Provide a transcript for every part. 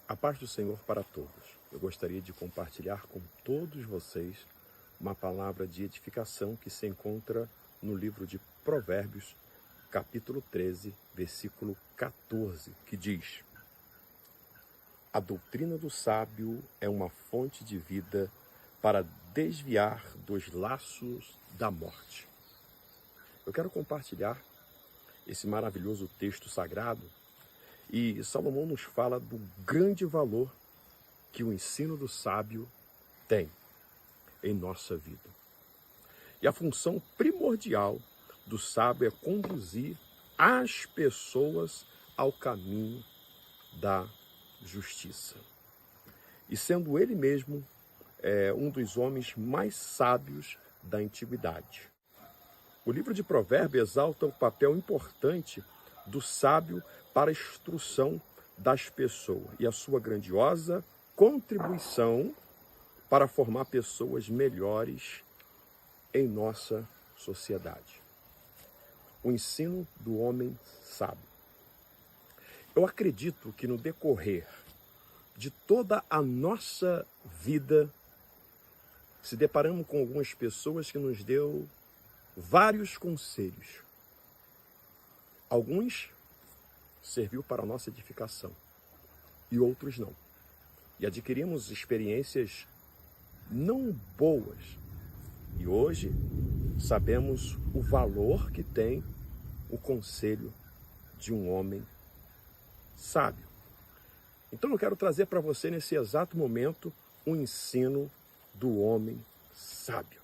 A paz do Senhor para todos. Eu gostaria de compartilhar com todos vocês uma palavra de edificação que se encontra no livro de Provérbios, capítulo 13, versículo 14, que diz: A doutrina do sábio é uma fonte de vida para desviar dos laços da morte. Eu quero compartilhar esse maravilhoso texto sagrado. E Salomão nos fala do grande valor que o ensino do sábio tem em nossa vida. E a função primordial do sábio é conduzir as pessoas ao caminho da justiça. E sendo ele mesmo um dos homens mais sábios da antiguidade. O livro de Provérbios exalta o papel importante do sábio para a instrução das pessoas e a sua grandiosa contribuição para formar pessoas melhores em nossa sociedade. O ensino do homem sábio. Eu acredito que no decorrer de toda a nossa vida, se deparamos com algumas pessoas que nos deu vários conselhos. Alguns serviu para a nossa edificação e outros não. E adquirimos experiências não boas. E hoje sabemos o valor que tem o conselho de um homem sábio. Então eu quero trazer para você nesse exato momento o ensino do homem sábio.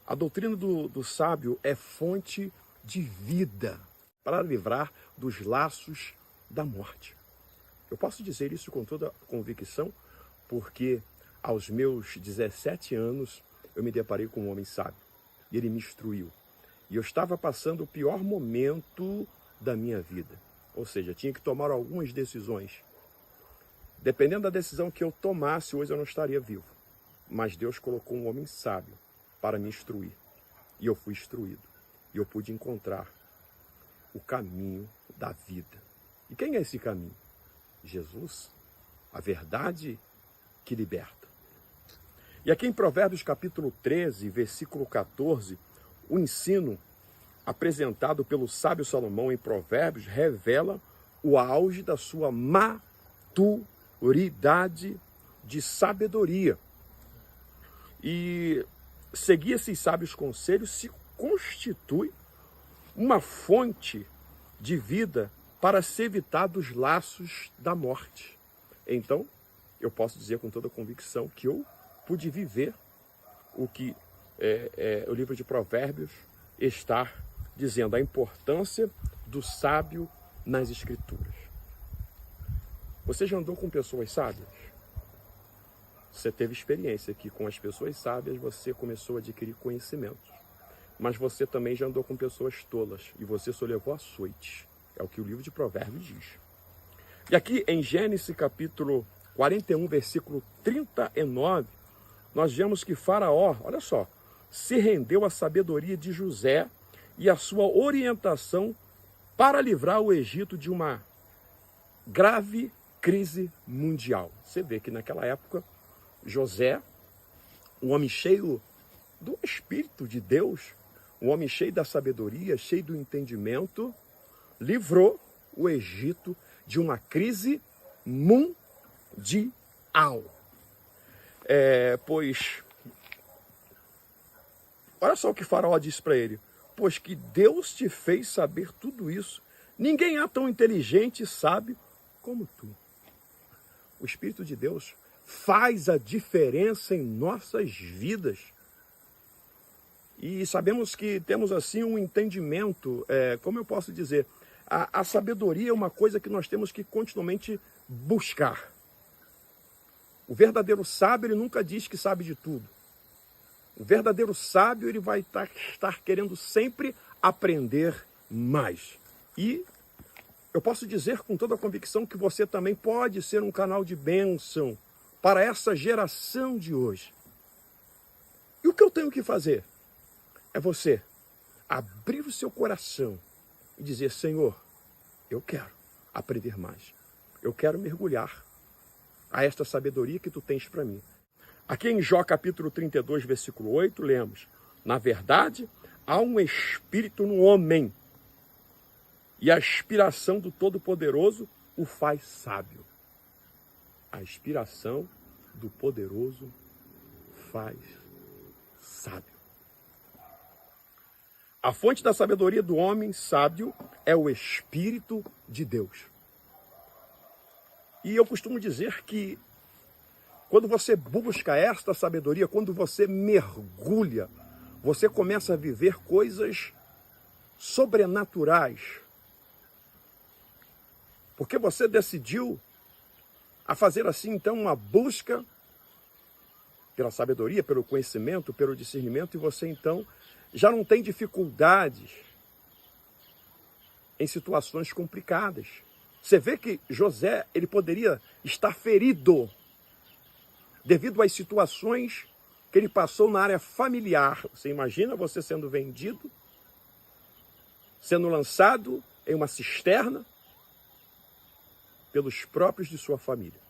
A doutrina do sábio é fonte de vida para livrar dos laços da morte. Eu posso dizer isso com toda convicção, porque aos meus 17 anos eu me deparei com um homem sábio e ele me instruiu. E eu estava passando o pior momento da minha vida, ou seja, tinha que tomar algumas decisões. Dependendo da decisão que eu tomasse, hoje eu não estaria vivo. Mas Deus colocou um homem sábio para me instruir. E eu fui instruído. E eu pude encontrar o caminho da vida. E quem é esse caminho? Jesus, a verdade que liberta. E aqui em Provérbios capítulo 13, versículo 14, o ensino apresentado pelo sábio Salomão em Provérbios revela o auge da sua maturidade de sabedoria. E seguir esses sábios conselhos se constitui uma fonte de vida para se evitar dos laços da morte. Então, eu posso dizer com toda convicção que eu pude viver o que o livro de Provérbios está dizendo, a importância do sábio nas Escrituras. Você já andou com pessoas sábias? Você teve experiência que com as pessoas sábias você começou a adquirir conhecimento. Mas você também já andou com pessoas tolas e você só levou açoite. É o que o livro de Provérbios diz. E aqui em Gênesis capítulo 41, versículo 39, nós vemos que Faraó, olha só, se rendeu à sabedoria de José e à sua orientação para livrar o Egito de uma grave crise mundial. Você vê que naquela época, José, um homem cheio do Espírito de Deus, um homem cheio da sabedoria, cheio do entendimento, livrou o Egito de uma crise mundial. Pois, olha só o que Faraó disse para ele, pois que Deus te fez saber tudo isso, ninguém é tão inteligente e sábio como tu. O Espírito de Deus faz a diferença em nossas vidas. E sabemos que temos assim um entendimento, como eu posso dizer, a sabedoria é uma coisa que nós temos que continuamente buscar. O verdadeiro sábio, ele nunca diz que sabe de tudo. O verdadeiro sábio, ele vai estar querendo sempre aprender mais. E eu posso dizer com toda a convicção que você também pode ser um canal de bênção para essa geração de hoje. E o que eu tenho que fazer? É você abrir o seu coração e dizer, Senhor, eu quero aprender mais. eu quero mergulhar a esta sabedoria que tu tens para mim. Aqui em Jó capítulo 32, versículo 8, lemos: na verdade, há um espírito no homem, e a inspiração do Todo-Poderoso o faz sábio. A inspiração do Poderoso faz sábio. A fonte da sabedoria do homem sábio é o Espírito de Deus. E eu costumo dizer que quando você busca esta sabedoria, quando você mergulha, você começa a viver coisas sobrenaturais. Porque você decidiu a fazer assim, então, uma busca pela sabedoria, pelo conhecimento, pelo discernimento, e você, então, já não tem dificuldades em situações complicadas. Você vê que José, ele poderia estar ferido devido às situações que ele passou na área familiar. Você imagina você sendo vendido, sendo lançado em uma cisterna pelos próprios de sua família.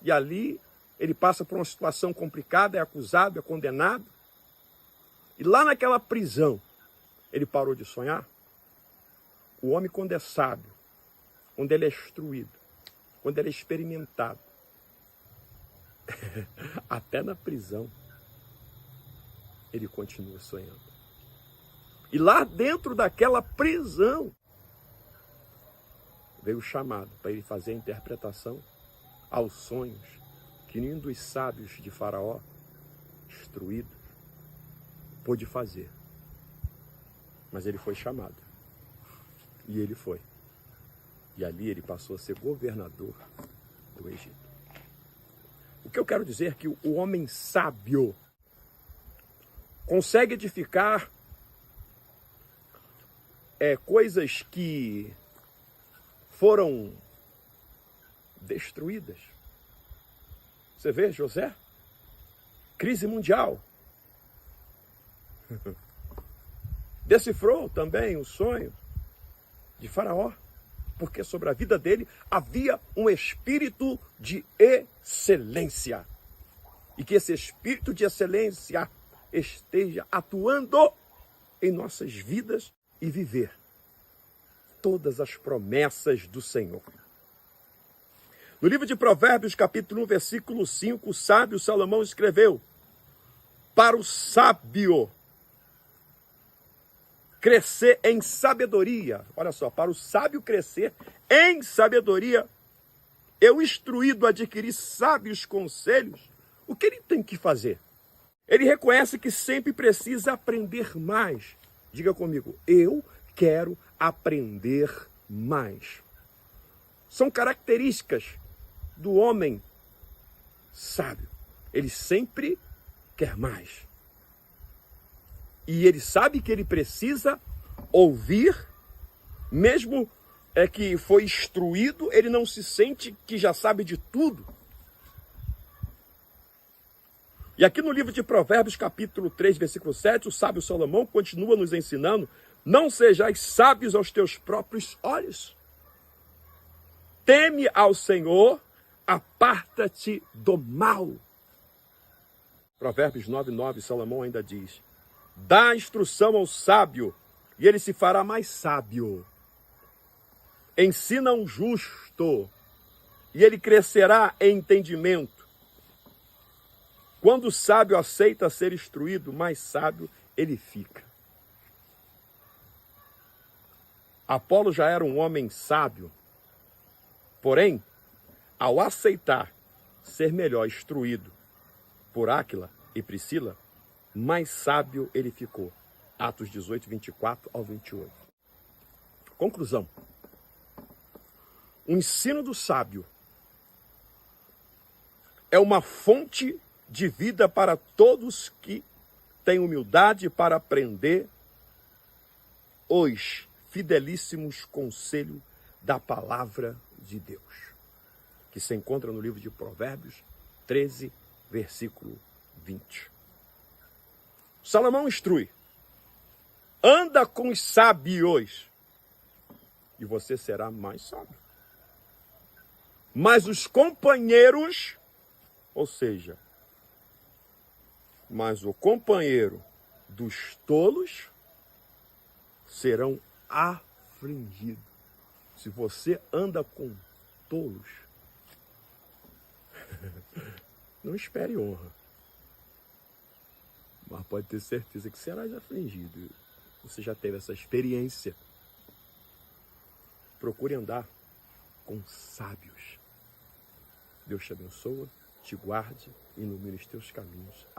E ali ele passa por uma situação complicada, é acusado, é condenado. E lá naquela prisão, ele parou de sonhar. O homem, quando é sábio, quando ele é instruído, quando ele é experimentado, até na prisão, ele continua sonhando. E lá dentro daquela prisão, veio o chamado para ele fazer a interpretação aos sonhos que nenhum dos sábios de Faraó, instruídos, pôde fazer. Mas ele foi chamado. E ele foi. E ali ele passou a ser governador do Egito. O que eu quero dizer é que o homem sábio consegue edificar coisas que foram destruídas. Você vê, José? Crise mundial. Decifrou também o sonho de Faraó, porque sobre a vida dele havia um espírito de excelência. E que esse espírito de excelência esteja atuando em nossas vidas e viver todas as promessas do Senhor. No livro de Provérbios, capítulo 1, versículo 5, o sábio Salomão escreveu: para o sábio crescer em sabedoria, olha só, para o sábio crescer em sabedoria, eu instruído adquirir sábios conselhos, o que ele tem que fazer? Ele reconhece que sempre precisa aprender mais. Diga comigo, eu quero aprender mais. São características do homem sábio. Ele sempre quer mais. E ele sabe que ele precisa ouvir, mesmo que foi instruído, ele não se sente que já sabe de tudo. E aqui no livro de Provérbios, capítulo 3, versículo 7, o sábio Salomão continua nos ensinando: não sejais sábios aos teus próprios olhos. Teme ao Senhor, aparta-te do mal. Provérbios 9:9, Salomão ainda diz: dá instrução ao sábio, e ele se fará mais sábio. Ensina um justo, e ele crescerá em entendimento. Quando o sábio aceita ser instruído, mais sábio ele fica. Apolo já era um homem sábio, porém, ao aceitar ser melhor instruído por Áquila e Priscila, mais sábio ele ficou. Atos 18, 24 ao 28. Conclusão. O ensino do sábio é uma fonte de vida para todos que têm humildade para aprender os fidelíssimos conselhos da palavra de Deus, que se encontra no livro de Provérbios 13, versículo 20. Salomão instrui: anda com os sábios e você será mais sábio. Mas os companheiros, ou seja, mas o companheiro dos tolos serão afligidos. Se você anda com tolos, não espere honra. Mas pode ter certeza que serás afligido. Você já teve essa experiência. Procure andar com sábios. Deus te abençoe, te guarde e ilumine os teus caminhos.